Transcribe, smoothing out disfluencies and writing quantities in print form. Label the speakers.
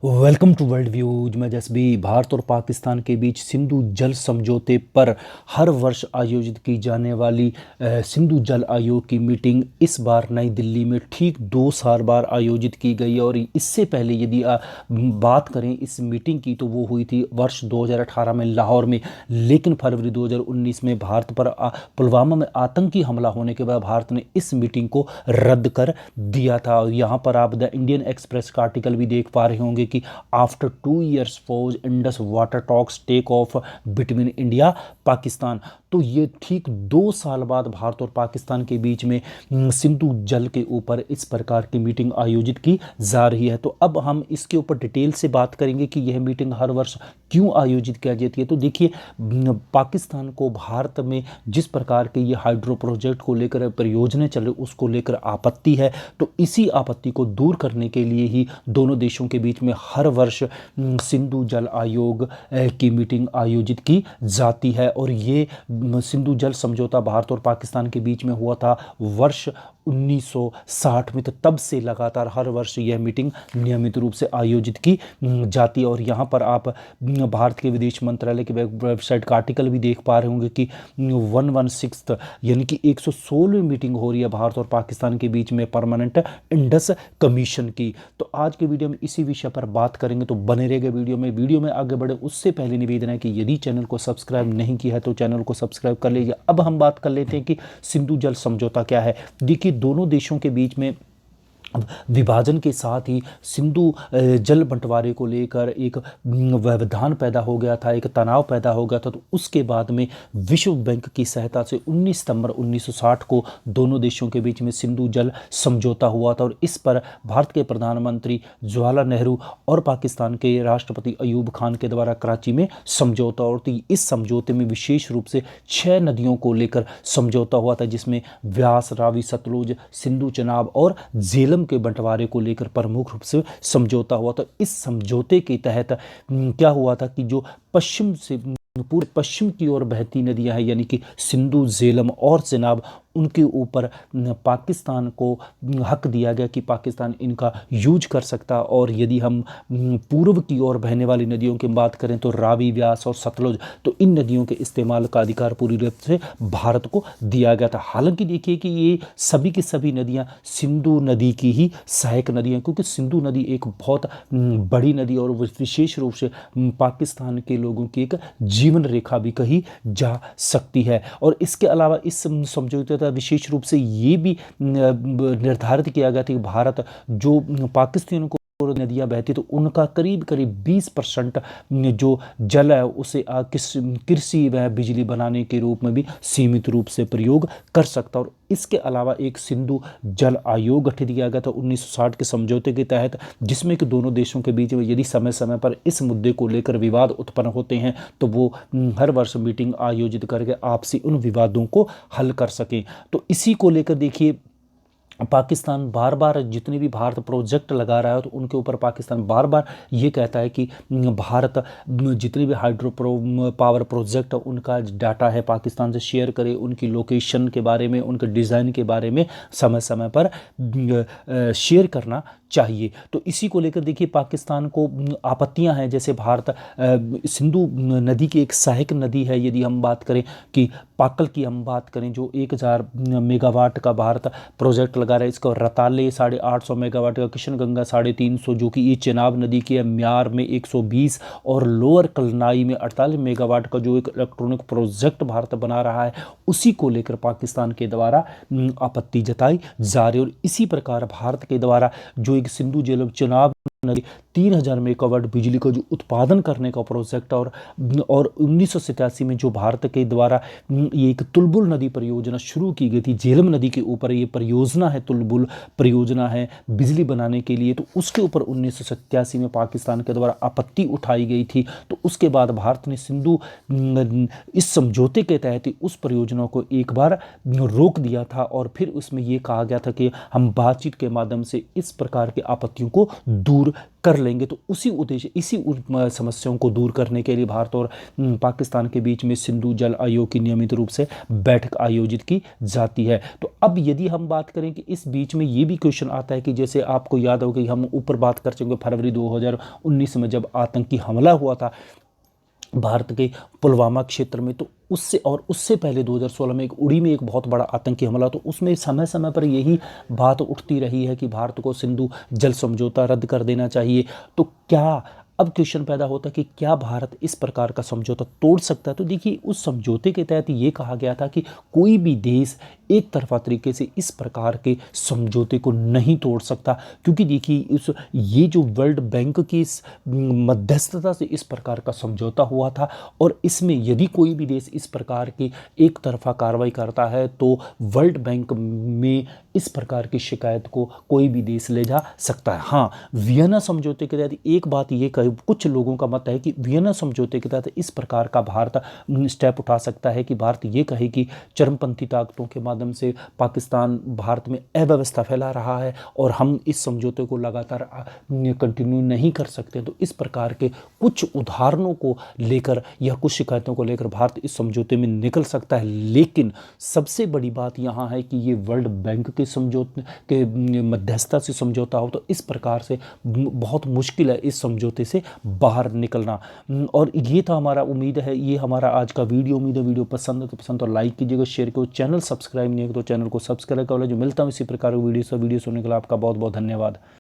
Speaker 1: Welcome to world views. मैं जसबी। भारत और पाकिस्तान के बीच सिंधु जल समझौते पर हर वर्ष आयोजित की जाने वाली सिंधु जल आयोग की मीटिंग इस बार नई दिल्ली में ठीक 2 साल बाद आयोजित की गई है। और इससे पहले यदि बात करें इस मीटिंग की तो वो हुई थी वर्ष 2018 में लाहौर में। लेकिन फरवरी 2019 में भारत पर पुलवामा में आतंकी हमला होने के बाद भारत ने इस मीटिंग को रद्द कर दिया था। यहाँ पर आप द इंडियन एक्सप्रेस का आर्टिकल भी देख पा रहे होंगे कि after 2 years pause Indus water talks take off between India Pakistan. तो ये ठीक 2 साल बाद भारत और पाकिस्तान के बीच में सिंधु जल के ऊपर इस प्रकार की मीटिंग आयोजित की जा रही है। तो अब हम इसके ऊपर डिटेल से बात करेंगे कि यह मीटिंग हर वर्ष क्यों आयोजित किया जाती है। तो देखिए, पाकिस्तान को भारत में जिस प्रकार के ये हाइड्रो प्रोजेक्ट को लेकर परियोजनाएं चल रही उसको लेकर आपत्ति है। तो इसी आपत्ति को दूर करने के लिए ही दोनों देशों के बीच में हर वर्ष सिंधु जल आयोग की मीटिंग आयोजित की जाती है। और ये सिंधु जल समझौता भारत और पाकिस्तान के बीच में हुआ था वर्ष 1960 में। तो तब से लगातार हर वर्ष यह मीटिंग नियमित रूप से आयोजित की जाती है। और यहाँ पर आप भारत के विदेश मंत्रालय की वेबसाइट का आर्टिकल भी देख पा रहे होंगे कि 116 यानी कि 116वीं मीटिंग हो रही है भारत और पाकिस्तान के बीच में परमानेंट इंडस कमीशन की। तो आज के वीडियो में इसी विषय पर बात करेंगे, तो बने रहेगा वीडियो में आगे बढ़े उससे पहले निवेदन है कि यदि चैनल को सब्सक्राइब नहीं किया है तो चैनल को सब्सक्राइब कर लीजिए। अब हम बात कर लेते हैं कि सिंधु जल समझौता क्या है। देखिए, दोनों देशों के बीच में विभाजन के साथ ही सिंधु जल बंटवारे को लेकर एक व्यवधान पैदा हो गया था, एक तनाव पैदा हो गया था। तो उसके बाद में विश्व बैंक की सहायता से 19 सितंबर 1960 को दोनों देशों के बीच में सिंधु जल समझौता हुआ था। और इस पर भारत के प्रधानमंत्री जवाहरलाल नेहरू और पाकिस्तान के राष्ट्रपति अयूब खान के द्वारा कराची में समझौता। और इस समझौते में विशेष रूप से 6 नदियों को लेकर समझौता हुआ था, जिसमें व्यास, रावी, सतलुज, सिंधु, चनाब और झेलम के बंटवारे को लेकर प्रमुख रूप से समझौता हुआ। तो इस समझौते के तहत क्या हुआ था कि जो पश्चिम से पूर्व पश्चिम की ओर बहती नदियां हैं यानी कि सिंधु, झेलम और चेनाब, उनके ऊपर पाकिस्तान को हक दिया गया कि पाकिस्तान इनका यूज कर सकता। और यदि हम पूर्व की ओर बहने वाली नदियों की बात करें तो रावी, व्यास और सतलुज, तो इन नदियों के इस्तेमाल का अधिकार पूरी रूप से भारत को दिया गया था। हालांकि देखिए कि ये सभी की सभी नदियां सिंधु नदी की ही सहायक नदियां, क्योंकि सिंधु नदी एक बहुत बड़ी नदी और विशेष रूप से पाकिस्तान के लोगों की एक जीवन रेखा भी कही जा सकती है। और इसके अलावा इस समझौते का विशेष रूप से ये भी निर्धारित किया गया था कि भारत जो पाकिस्तान को नदियां बहती तो उनका करीब करीब 20% जो जल है उसे कृषि व बिजली बनाने के रूप में भी सीमित रूप से प्रयोग कर सकता। और इसके अलावा एक सिंधु जल आयोग गठित किया गया था 1960 के समझौते के तहत, जिसमें कि दोनों देशों के बीच में यदि समय समय पर इस मुद्दे को लेकर विवाद उत्पन्न होते हैं तो वो हर वर्ष मीटिंग आयोजित करके आपसी उन विवादों को हल कर सकें। तो इसी को लेकर देखिए, पाकिस्तान बार बार जितने भी भारत प्रोजेक्ट लगा रहा है तो उनके ऊपर पाकिस्तान बार बार ये कहता है कि भारत जितने भी हाइड्रो पावर प्रोजेक्ट उनका डाटा है पाकिस्तान से शेयर करे, उनकी लोकेशन के बारे में, उनके डिज़ाइन के बारे में समय समय पर शेयर करना चाहिए। तो इसी को लेकर देखिए पाकिस्तान को आपत्तियां हैं, जैसे भारत सिंधु नदी की एक सहायक नदी है। यदि हम बात करें कि पाकल की हम बात करें जो 1000 मेगावाट का भारत प्रोजेक्ट लगा रहा है, इसका रताले 850 मेगावाट का, किशन गंगा 350 जो कि ये चेनाब नदी की है, म्यार में 120 और लोअर कलनाई में 48 मेगावाट का जो एक इलेक्ट्रॉनिक प्रोजेक्ट भारत बना रहा है, उसी को लेकर पाकिस्तान के द्वारा आपत्ति जताई जा रही है। और इसी प्रकार भारत के द्वारा जो एक सिंधु झेलम चेनाब नदी 3000 मेगावाट बिजली का जो उत्पादन करने का प्रोजेक्ट और 1987 में जो भारत के द्वारा ये एक तुलबुल नदी परियोजना शुरू की गई थी, झेलम नदी के ऊपर ये परियोजना है, तुलबुल परियोजना है बिजली बनाने के लिए, तो उसके ऊपर 1987 में पाकिस्तान के द्वारा आपत्ति उठाई गई थी। तो उसके बाद भारत ने सिंधु इस समझौते के तहत ही उस परियोजना को एक बार रोक दिया था और फिर उसमें यह कहा गया था कि हम बातचीत के माध्यम से इस प्रकार की आपत्तियों को दूर कर लेंगे तो उसी उद्देश्य समस्याओं को दूर करने के लिए भारत और पाकिस्तान के बीच में सिंधु जल आयोग की नियमित रूप से बैठक आयोजित की जाती है। तो अब यदि हम बात करें कि इस बीच में ये भी क्वेश्चन आता है कि जैसे आपको याद होगा कि हम ऊपर बात कर चुके फरवरी 2019 में जब आतंकी हमला हुआ था भारत के पुलवामा क्षेत्र में, तो उससे पहले 2016 में एक उड़ी में एक बहुत बड़ा आतंकी हमला, तो उसमें समय समय पर यही बात उठती रही है कि भारत को सिंधु जल समझौता रद्द कर देना चाहिए। तो क्या अब क्वेश्चन पैदा होता है कि क्या भारत इस प्रकार का समझौता तोड़ सकता है? तो देखिए, उस समझौते के तहत ये कहा गया था कि कोई भी देश एक तरफा तरीके से इस प्रकार के समझौते को नहीं तोड़ सकता, क्योंकि देखिए ये जो वर्ल्ड बैंक की इस मध्यस्थता से इस प्रकार का समझौता हुआ था, और इसमें यदि कोई भी देश इस प्रकार की एक तरफा कार्रवाई करता है तो वर्ल्ड बैंक में इस प्रकार की शिकायत को कोई भी देश ले जा सकता है। हाँ, वियना समझौते के तहत एक बात ये कही, कुछ लोगों का मत है कि वियना समझौते के तहत इस प्रकार का भारत स्टेप उठा सकता है कि भारत ये कहे कि चरमपंथी ताकतों के माध्यम से पाकिस्तान भारत में अव्यवस्था फैला रहा है और हम इस समझौते को लगातार कंटिन्यू नहीं कर सकते। तो इस प्रकार के कुछ उदाहरणों को लेकर या कुछ शिकायतों को लेकर भारत इस समझौते में निकल सकता है, लेकिन सबसे बड़ी बात यहाँ है कि ये वर्ल्ड बैंक के समझौते के मध्यस्थता से समझौता हो, तो इस प्रकार से बहुत मुश्किल है इस समझौते से बाहर निकलना। और ये था हमारा, उम्मीद है ये हमारा आज का वीडियो। उम्मीद है वीडियो पसंद है तो पसंद और लाइक कीजिएगा, शेयर करो, चैनल सब्सक्राइब नहीं है तो चैनल को सब्सक्राइब कर लो। जो मिलता हूँ इसी प्रकार की वीडियो सुनने के लिए आपका बहुत बहुत धन्यवाद।